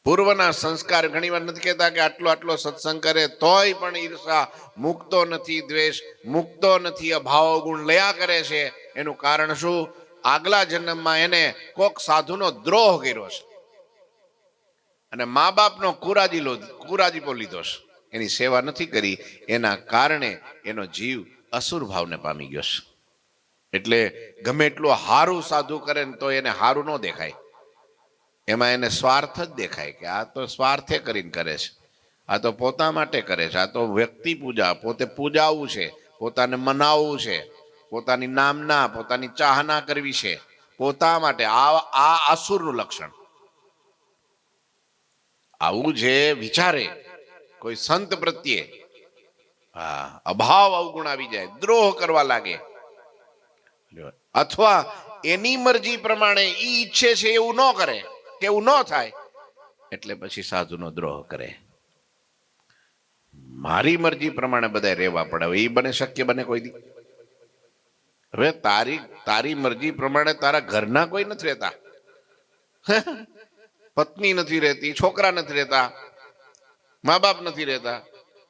પૂર્વના સંસ્કાર, ઘણી વાર નથી કહેતા કે આટલો આટલો સત્સંગ કરે તોય પણ ઈર્ષા મુક્તો નથી, દ્વેષ મુક્તો નથી, અભાવ ગુણ લયા કરે છે. એનું કારણ શું? આગલા જન્મમાં એને કોક સાધુનો દ્રોહ કર્યો છે અને મા બાપનો કુરાજીપો લીધો છે, એની સેવા નથી કરી, એના કારણે એનો જીવ અસુર ભાવને પામી ગયો છે. એટલે ગમે એટલું હારું સાધુ કરે ને તો એને હારું ન દેખાય, એમાં એને સ્વાર્થ જ દેખાય કે આ તો સ્વાર્થે કરીને કરે છે, આ તો પોતા માટે કરે છે, આ તો વ્યક્તિ પૂજા, પોતે પૂજાવું છે, પોતાને મનાવવું છે, પોતાની નામના, પોતાની ચાહના કરવી છે, પોતા માટે. આ અસુરનું લક્ષણ. આવું જે વિચારે કોઈ સંત પ્રત્યે, અભાવ અવગુણ આવી જાય, દ્રોહ કરવા લાગે, અથવા એની મરજી પ્રમાણે ઈ ઈચ્છે છે એવું ન કરે, કે એવું ન થાય, એટલે પછી સાધુનો દ્રોહ કરે. મારી મરજી પ્રમાણે બધા રહેવા પડે. હવે એ બને? શક્ય બને કોઈ દી? હવે તારી મરજી પ્રમાણે તારા ઘરના કોઈ નથી રહેતા, પત્ની નથી રહેતી, છોકરા નથી રહેતા, મા બાપ નથી રહેતા,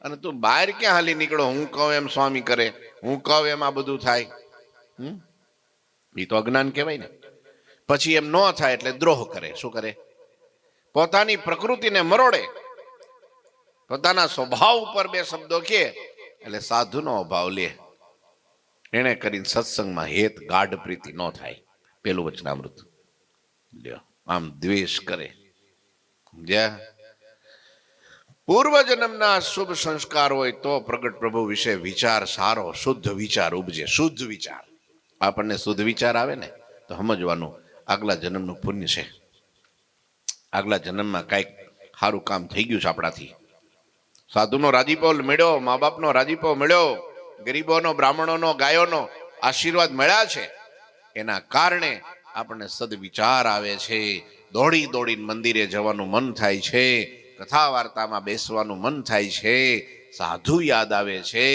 અને તું બહાર ક્યાં હાલી નીકળો? હું કહું એમ સ્વામી કરે, હું કહું એમ આ બધું થાય. એ તો અજ્ઞાન કહેવાય ને. પછી એમ ન થાય એટલે દ્રોહ કરે. શું કરે? પોતાની પ્રકૃતિને મરોડે, પોતાના સ્વભાવ ઉપર બે શબ્દો કહે એટલે સાધુનો અભાવ લે. એને કરીને સત્સંગમાં હેત ગાઢ પ્રીતિ ન થાય. પેલું વચનામૃત લ્યો. આમ દ્વેષ કરે. પૂર્વ જન્મના શુભ સંસ્કાર હોય તો પ્રગટ પ્રભુ વિશે વિચાર સારો, શુદ્ધ વિચાર ઉપજે. શુદ્ધ વિચાર, આપણને શુદ્ધ વિચાર આવે ને તો સમજવાનું આગલા જન્મનું પુણ્ય છે, આગલા જન્મમાં કાંઈક સારું કામ થઈ ગયું છે આપણાથી. સાધુનો રાજીપો મળ્યો, મા બાપનો રાજીપો મળ્યો, ગરીબોનો, બ્રાહ્મણોનો, ગાયોનો આશીર્વાદ મળ્યા છે, એના કારણે આપણને સદવિચાર આવે છે, દોડી દોડીને મંદિરે જવાનું મન થાય છે, કથા વાર્તામાં બેસવાનું મન થાય છે, સાધુ યાદ આવે છે,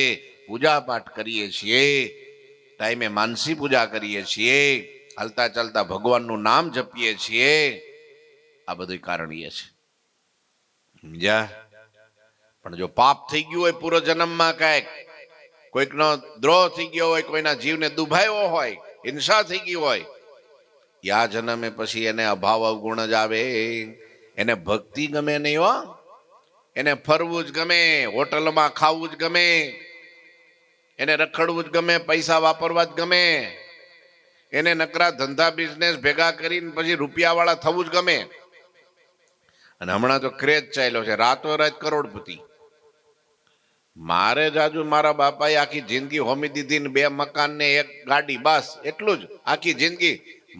પૂજા પાઠ કરીએ છીએ, ટાઈમે માનસી પૂજા કરીએ છીએ, હાલતા ચાલતા ભગવાનનું નામ જપીએ છીએ. આ બધું કારણીય છે. સમજ્યા? પણ જો પાપ થઈ ગયું હોય પૂર્વ જન્મમાં, કાંઈક કોઈકનો દ્રોહ થઈ ગયો હોય, કોઈના જીવને દુભાયો હોય, હિંસા થઈ ગઈ હોય, યા જન્મે પછી એને અભાવ અવગુણ જ આવે. એને ભક્તિ ગમે નહીં હો, એને ફરવું જ ગમે, હોટલમાં ખાવું જ ગમે, એને રખડવું જ ગમે, પૈસા વાપરવા જ ગમે, એને નકરા ધંધા બિઝનેસ ભેગા કરીને પછી રૂપિયાવાળા થવું જ ગમે. અને હમણાં તો ક્રેઝ ચાલ્યો છે રાતોરાત કરોડપતિ. મારે જાજુ મારા બાપાએ આખી જિંદગી હોમી દીધી ને 2 મકાન ને 1 ગાડી, બસ એટલું જ આખી જિંદગી.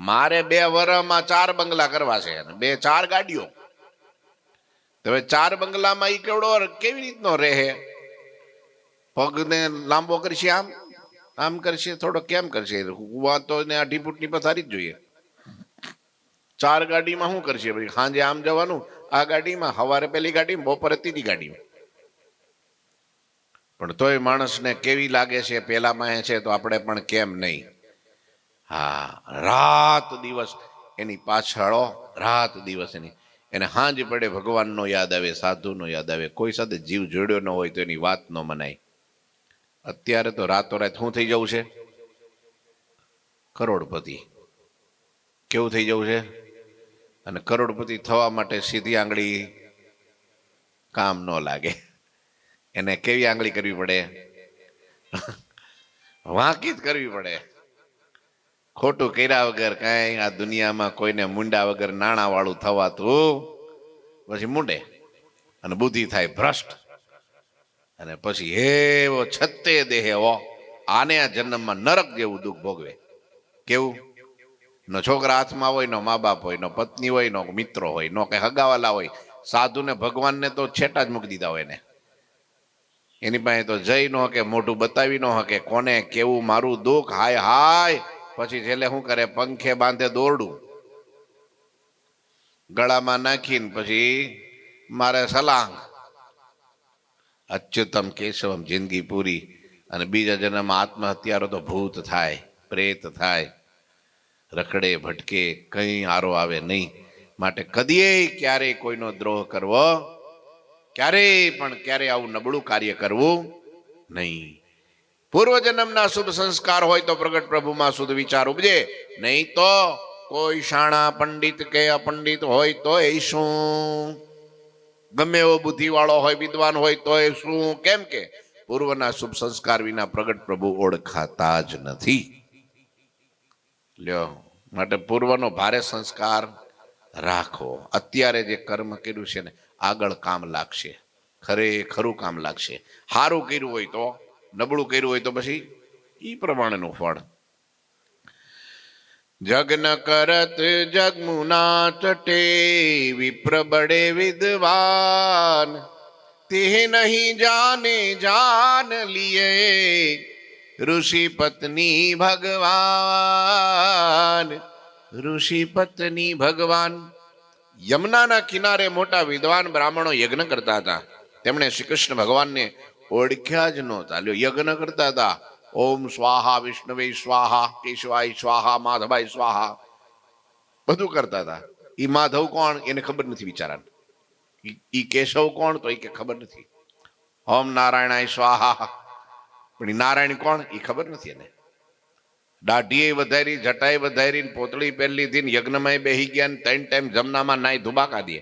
મારે 2 વર્ષમાં 4 બંગલા કરવા છે અને 4 ગાડીઓ. હવે 4 બંગલામાં ઈ કેવી રીતનો રહે? પગને લાંબો કરશે, આમ કરશે, થોડો કેમ કરશે? કુવા તો ને 2.5 ફૂટની પથારી જ જોઈએ. 4 ગાડીમાં શું કરશે? ભાઈ સાંજે આમ જવાનું આ ગાડીમાં, સવારે પેલી ગાડીમાં, બપોરે ત્રીજી ગાડીમાં. પણ તોય માણસને કેવી લાગે છે પેલામાં છે તો આપણે પણ કેમ નહીં? હા, રાત દિવસ એની પાછળ, રાત દિવસ એની. એને સાંજ પડે ભગવાનનો યાદ આવે, સાધુનો યાદ આવે. કોઈ સાથે જીવ જોડ્યો ન હોય તો એની વાત ન મનાય. અત્યારે તો રાતોરાત શું થઈ જવું છે? કરોડપતિ. કેવું થઈ જવું છે? અને કરોડપતિ થવા માટે સીધી આંગળી કામ ન લાગે. એને કેવી આંગળી કરવી પડે? વાંકી જ કરવી પડે. ખોટું કર્યા વગર કાંઈ આ દુનિયામાં કોઈને મુંડા વગર નાણાં વાળું થવાતું પછી મુંડે, અને બુદ્ધિ થાય ભ્રષ્ટ, અને પછી એવો છત્તે દેહે આને આ જન્મમાં નરક જેવું દુઃખ ભોગવે. કેવું? નો છોકરા હાથમાં હોય, નો મા બાપ હોય, નો પત્ની હોય, નો મિત્રો હોય, નો કઈ હગાવાલા હોય. સાધુ ને ભગવાનને તો છેટા જ મૂકી દીધા હોય ને. એની પાસે તો જઈ ન હકે, મોઢું બતાવી ન હકે, કોને કેવું મારું દુઃખ, હાય હાય. પછી છેલ્લે શું કરે? પંખે બાંધે દોરડું ગળામાં નાખીને પછી મારે સલાંગ, અચ્યુતમ કેશવમ, જિંદગી પૂરી. અને બીજા જન્મમાં આત્મહત્યારો તો ભૂત થાય, પ્રેત થાય, રખડે ભટકે, કઈ આરો આવે નહીં. માટે કદીએ ક્યારેય કોઈનો દ્રોહ કરવો, ક્યારેય આવું નબળું કાર્ય કરવું નહીં. પૂર્વજન્મના શુભ સંસ્કાર હોય તો પ્રગટ પ્રભુમાં શુદ્ધ વિચાર ઉપજે, નહીં તો કોઈ શાણા પંડિત કે અપંડિત હોય તો એ શું? ગમે એવો બુદ્ધિવાળો હોય, વિદ્વાન હોય તો એ શું? કેમ કે પૂર્વના શુભ સંસ્કાર વિના પ્રગટ પ્રભુ ઓળખાતા જ નથી. લ્યો, માટે પૂર્વનો ભારે સંસ્કાર રાખો. અત્યારે જે કર્મ કર્યું છે ને આગળ કામ લાગશે, ખરેખરું કામ લાગશે. સારું કર્યું હોય તો, નબળું કર્યું હોય તો પછી ઈ પ્રમાણેનું ફળ. જગન કરત જગમુના તટે, વિપ્ર બડે વિદ્વાન, તે નહીં જાને જાન લીએ, ઋષિ પત્ની ભગવાન. ઋષિ પત્ની ભગવાન. યમુનાના કિનારે મોટા વિદ્વાન બ્રાહ્મણો યજ્ઞ કરતા હતા. તેમણે શ્રી કૃષ્ણ ભગવાનને ઓળખ્યા જ નહોતા. યજ્ઞ કરતા હતા, ઓમ સ્વાહા વિષ્ણવે સ્વાહા, કેશવાય સ્વાહા, માધવાય સ્વાહા, બધું કરતા હતા. ઈ માધવ કોણ એને ખબર નથી બિચારા. ઈ કેશવ કોણ તો એ કે ખબર નથી. ઓમ નારાયણાય સ્વાહા, પણ નારાયણ કોણ એ ખબર નથી એને. દાઢીએ વધારી, જટાએ વધારી, પોતળી પહેરી લીધી, યજ્ઞમાં બેહી ગયા, 3 ટાઈમ જમનામાં નાઈ ધુબાકા દે.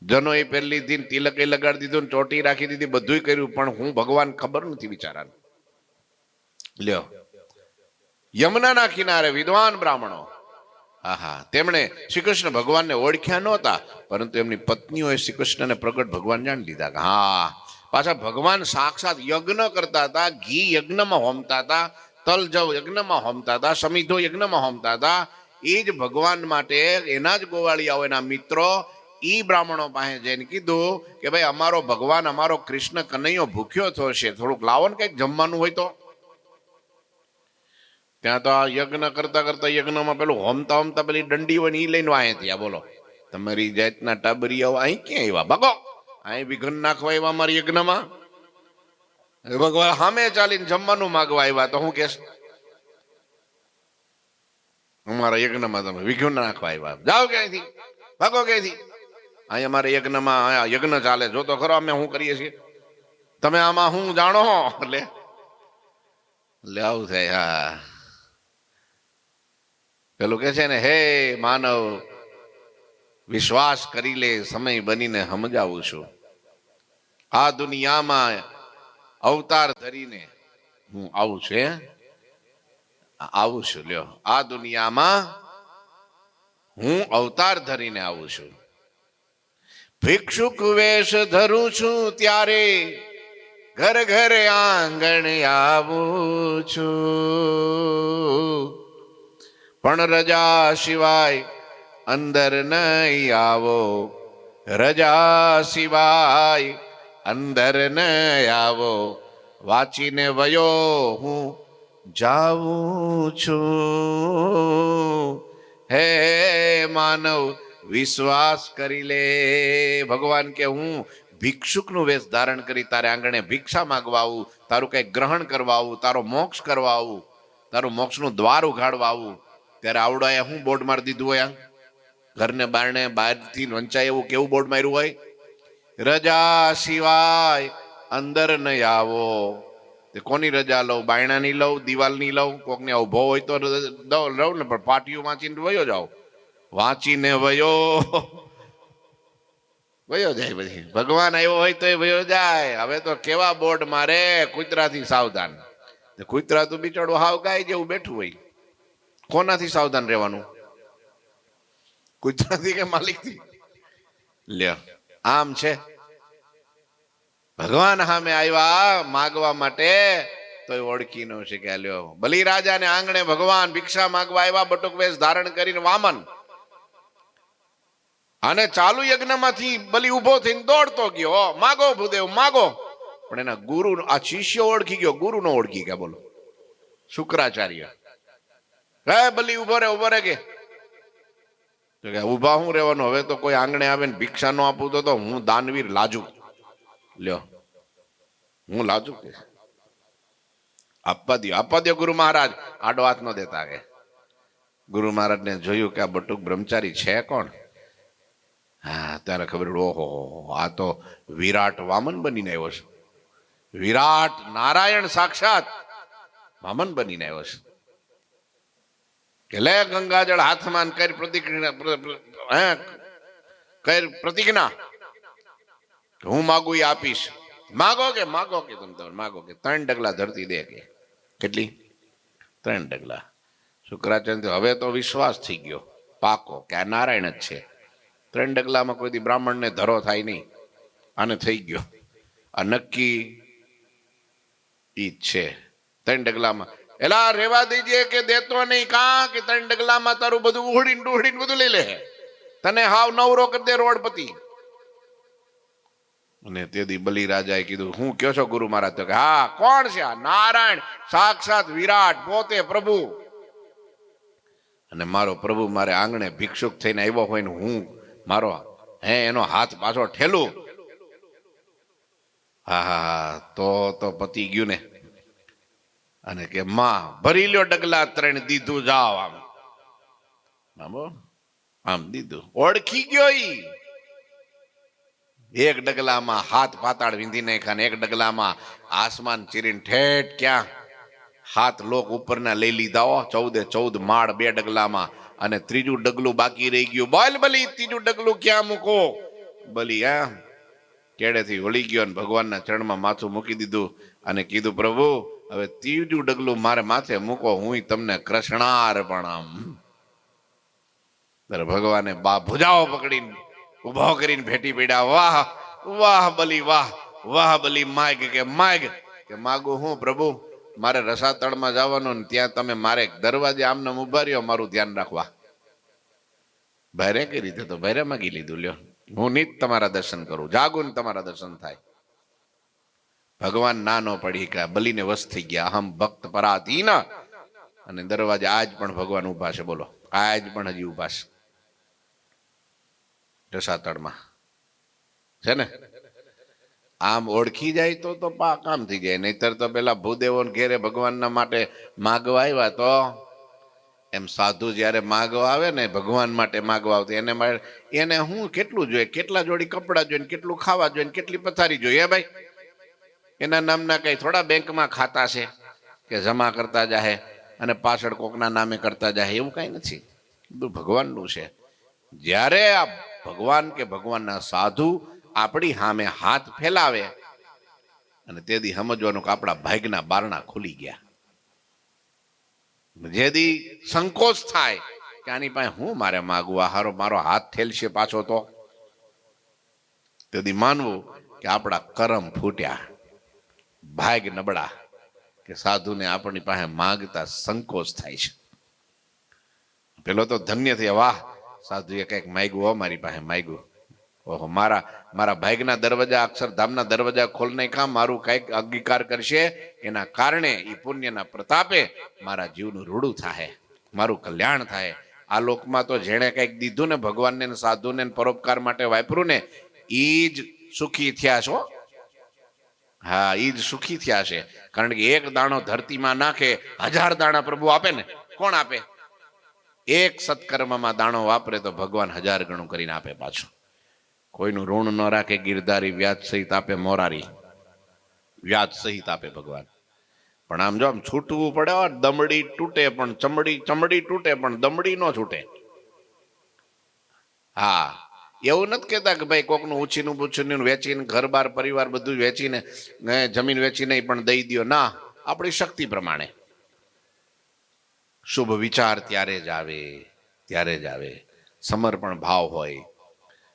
જનો એ પહેરી લીધી, તિલકે લગાડી દીધું, ચોટી રાખી દીધી, બધું કર્યું, પણ હું ભગવાન ખબર નથી બિચારાને. લ્યો, યમુનાના કિનારે વિદ્વાન બ્રાહ્મણો, આહા, તેમણે શ્રી કૃષ્ણ ભગવાનને ઓળખ્યા નહોતા, પરંતુ એમની પત્નીઓએ શ્રી કૃષ્ણને પ્રગટ ભગવાન જાણી લીધા. હા, પાછા ભગવાન સાક્ષાત યજ્ઞ કરતા હતા, ઘી યજ્ઞમાં હોમતા હતા, તલ જવ યજ્ઞમાં હોમતા હતા, સમિધો યજ્ઞમાં હોમતા હતા. એ જ ભગવાન માટે એના જ ગોવાળિયાઓ, એના મિત્રો, ઈ બ્રાહ્મણો પાસે જઈને કીધું કે ભાઈ અમારો ભગવાન, અમારો કૃષ્ણ કનૈયો ભૂખ્યો થયો છે, થોડુંક લાવો ને કંઈક જમવાનું હોય તો. ત્યાં તો આ યજ્ઞ કરતા કરતા યજ્ઞમાં પેલું હોમતા હોમતા પેલી દંડી હોય ને ઈ લઈને વાય ત્યાં બોલો તમારી જાતના ટાબરિયાઓ અહીં ક્યાં આવ્યા ભાગો અહીં વિઘન નાખવા આવ્યા અમારી યજ્ઞમાં ભગવાન સામે ચાલીને જમવાનું માગવા આવ્યા તો હું કેશ અમારા યજ્ઞમાં તમે વિઘન નાખવા આવ્યા જાઓ ક્યાંયથી ભાગો ક્યાંયથી અહીં અમારે યજ્ઞમાં યજ્ઞ ચાલે જો તો ખરો અમે શું કરીએ છીએ તમે આમાં હું જાણો એટલે આવું થાય હા પેલું કે છે ને હે માનવ વિશ્વાસ કરી લે સમય બનીને સમજાવું છું આ દુનિયામાં અવતાર ધરીને હું આવું છું આવું છું લ્યો આ દુનિયામાં હું અવતાર ધરીને આવું છું ભિક્ષુક વેશ ધરું છું ત્યારે ઘર ઘર આંગણ આવું છું પણ રજા સિવાય અંદર નહીં આવો રજા સિવાય અંદર નહીં આવો વાંચીને વયો હું જાઉં છું હે માનવ વિશ્વાસ કરી લે ભગવાન કે હું ભિક્ષુકનું વેશ ધારણ કરી તારે આંગણે ભિક્ષા માંગવા આવું તારું કંઈક ગ્રહણ કરવા આવું તારો મોક્ષ કરવા આવું તારું મોક્ષનું દ્વાર ઉઘાડવા આવું ત્યારે આવડાએ હું બોર્ડ મારી દીધું હોય ઘરને બારણે બહારથી વંચાય એવું કેવું બોર્ડ માર્યું હોય રજા સિવાય અંદર નહીં આવો તે કોની રજા લઉં બાયણાની લઉં દિવાલની લઉં કોકને ઉભો હોય તો લઉં ને પણ પાટીઓ વાંચીને વયો જાઓ વાંચીને વયો જાય પછી ભગવાન આવ્યો હોય તો એ વયો જાય હવે તો કેવા બોર્ડ મારે કૂતરાથી સાવધાન કૂતરા તો બિચારો હાવ ગાય જેવું બેઠું હોય કોનાથી સાવધાન રહેવાનું કૂતરાથી કે માલિકથી લ્યો આમ છે ભગવાન સામે આવ્યા માગવા માટે તો ઓળખી ન શકે લ્યો બલિરાજાને આંગણે ભગવાન ભિક્ષા માગવા આવ્યા બટુક વેશ ધારણ કરીને વામન અને ચાલુ યજ્ઞમાંથી બલિ ઉભો થઈને દોડતો ગયો માગો ભૂદેવ માગો પણ એના ગુરુ આ શિષ્ય ઓળખી ગયો ગુરુ નો ઓળખી ગયા બોલો શુક્રાચાર્ય હે બલિ ઉભો રે કે ઉભા હું રહેવાનું હવે તો કોઈ આંગણે આવે ને ભિક્ષા નો આપું તો હું દાનવીર લાજુ લ્યો હું લાજુ કે આપવા દો ગુરુ મહારાજ આડો હાથ નો દેતા કે ગુરુ મહારાજ ને જોયું કે આ બટુક બ્રહ્મચારી છે કોણ હા ત્યારે ખબર ઓહો આ તો વિરાટ વામન બનીને આવ્યો છે વિરાટ નારાયણ સાક્ષાત વામન બનીને આવ્યો છે કે લે ગંગાજળ હાથમાં કરી પ્રતિજ્ઞા હું માગું એ આપીશ માગો કે તમે માગો કે 3 ડગલા ધરતી દે કે કેટલી 3 ડગલા શુક્રાચાર્ય હવે તો વિશ્વાસ થઈ ગયો પાકો કે આ નારાયણ જ છે 3 ડગલામાં કોઈ દી બ્રાહ્મણ ને ધરો થાય નહીં આને થઈ ગયો આ નક્કી ઈ છે 3 ડગલામાં એલા રેવા દીજે કે દેતો નહીં કા કે 3 ડગલામાં તારું બધું ઉહડીને બધું લઈ લે તને હાવ નવરો કરી દે રોડપતિ અને તેથી બલિરાજાએ કીધું હું કયો છો ગુરુ મહારાજ તો કે હા કોણ છે આ નારાયણ સાક્ષાત વિરાટ પોતે પ્રભુ અને મારો પ્રભુ મારે આંગણે ભિક્ષુક થઈને આવ્યો હોય ને હું મારો એનો હાથ પાછો ઠેલું હા તો પતી ગયું ને અને કે માં ભરી લ્યો ડગલા 3 દીધું જાઓ આમ દીધું ઓળખી ગયો ઈ એક ડગલામાં હાથ પાતાળ વીંધી નાખ્યા ને એક ડગલામાં આસમાન ચીરીને ઠેઠ ક્યાં હાથ લોક ઉપરના લઈ લીધા 14 માળ 2 ડગલામાં અને ત્રીજું ડગલું બાકી રહી ગયું બોલ બલી ત્રીજું ડગલું ક્યાં મૂકો બલી કેડેથી વળી ગયો અને ભગવાનના ચરણમાં માથું મૂકી દીધું અને કીધું પ્રભુ હવે ત્રીજું ડગલું મારે માથે મૂકો હું તમને કૃષ્ણાર્પણમ ભગવાને ભુજાઓ પકડીને ઉભો કરીને ભેટી પડ્યા વાહ બલી માગ કે માગું હું પ્રભુ મારે રસાતળમાં જવાનું ને ત્યાં તમે મારે દરવાજે આમને ઉભા રહ્યો મારું ધ્યાન રાખવા ભારે કઈ રીતે તો ભારે માગી લીધું લ્યો હું નિત તમારા દર્શન કરું જાગું ને તમારા દર્શન થાય ભગવાન નાનો પડી ગયા બલીને વશ થઈ ગયા અહમ ભક્ત પરાધીન અને દરવાજે આજ પણ ભગવાન ઊભા છે. બોલો, આજ પણ હજી ઊભા છે રસાતળમાં, છે ને. આમ ઓળખી જાય તો કામ થઈ જાય, નહીતર તો પેલા ભૂદેવો ઘેરે ભગવાનના માટે માગવા આવ્યા તો એમ સાધુ જ્યારે માગવા આવે ને ભગવાન માટે માગવા આવતી એને હું કેટલું જોઈએ, કેટલા જોડી કપડાં જોઈએ, કેટલું ખાવા જોઈએ, કેટલી પથારી જોઈએ ભાઈ. એના નામના કઈ થોડા બેંકમાં ખાતા છે કે જમા કરતા જાહે અને પાછળ કોકના નામે કરતા જાય, એવું કઈ નથી. બધું ભગવાનનું છે. જ્યારે આ ભગવાન કે ભગવાનના સાધુ આપણી સામે હાથ ફેલાવે અને તેથી સમજવાનું કે આપણા ભાગ્યના બારણા ખુલી ગયા. જેથી સંકોચ થાય કે આની પાસે હું મારે માગવું, હારો મારો હાથ ઠેલશે પાછો તો તેથી માનવું કે આપણા કરમ ફૂટ્યા, ભાગ નબળા, કે સાધુને આપણી પાસે માગતા સંકોચ થાય છે. પેલો તો ધન્ય થયા, વાહ સાધુએ કંઈક માગ્યું, મારી પાસે માગ્યું, ઓહો મારા ભાગના દરવાજા, અક્ષરધામના દરવાજા ખોલને કામ મારું કંઈક અંગીકાર કરશે, એના કારણે એ પુણ્યના પ્રતાપે મારા જીવનું રૂડું થાય, મારું કલ્યાણ થાય. આ લોકમાં તો જેણે કંઈક દીધું ને ભગવાનને સાધુને પરોપકાર માટે વાપર્યું ને એ જ સુખી થયા છો. હા, એ જ સુખી થયા છે. કારણ કે એક દાણો ધરતીમાં નાખે 1000 દાણા પ્રભુ આપે ને. કોણ આપે? એક સત્કર્મમાં દાણો વાપરે તો ભગવાન 1000 ગણું કરીને આપે પાછું. કોઈનું ઋણ ન રાખે ગિરધારી, વ્યાજ સહિત આપે મોરારી, વ્યાજ સહિત આપે ભગવાન. પણ આમ જો આમ છૂટવું પડે, દમડી તૂટે પણ ચમડી તૂટે પણ દમડી ન છૂટે. હા, એવું નથી કેતા કે ભાઈ કોકનું ઉછીનું પૂછીનું વેચીને ઘર બાર પરિવાર બધું વેચીને જમીન વેચીને પણ દઈ દો, ના. આપણી શક્તિ પ્રમાણે શુભ વિચાર ત્યારે જ આવે, સમર્પણ ભાવ હોય.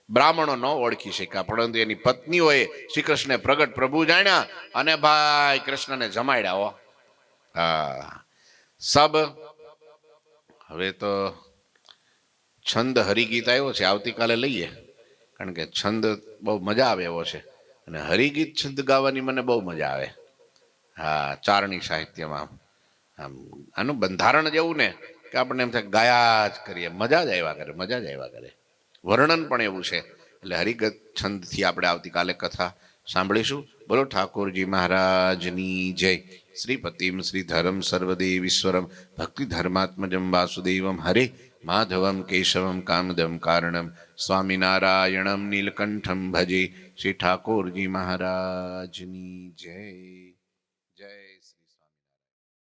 બ્રાહ્મણો ન ઓળખી શક્યા, પરંતુ એની પત્નીઓએ શ્રી કૃષ્ણ પ્રગટ પ્રભુ જાણ્યા અને ભાઈ કૃષ્ણને જમાડ્યા. હો હા, સબ. હવે તો છંદ હરિગીત આવ્યો છે, આવતીકાલે લઈએ, કારણ કે છંદ બહુ મજા આવે એવો છે. અને હરિગીત છંદ ગાવાની મને બહુ મજા આવે. હા, ચારણી સાહિત્યમાં આનું બંધારણ જેવું ને કે આપણને એમ થાય ગાયા જ કરીએ, મજા જ આવ્યા કરે. વર્ણન પણ એવું છે. એટલે હરિગત છંદથી આપણે આવતીકાલે કથા સાંભળીશું. બોલો ઠાકોરજી મહારાજની જય. શ્રીપતિમ શ્રીધરમ સર્વદેવીશ્વરમ ભક્તિ ધર્માત્મજમ વાસુદેવમ હરે માધવમ કેશવમ કામદમ કારણમ સ્વામિનારાયણમ નીલકંઠમ ભજે. શ્રી ઠાકોરજી મહારાજની જય.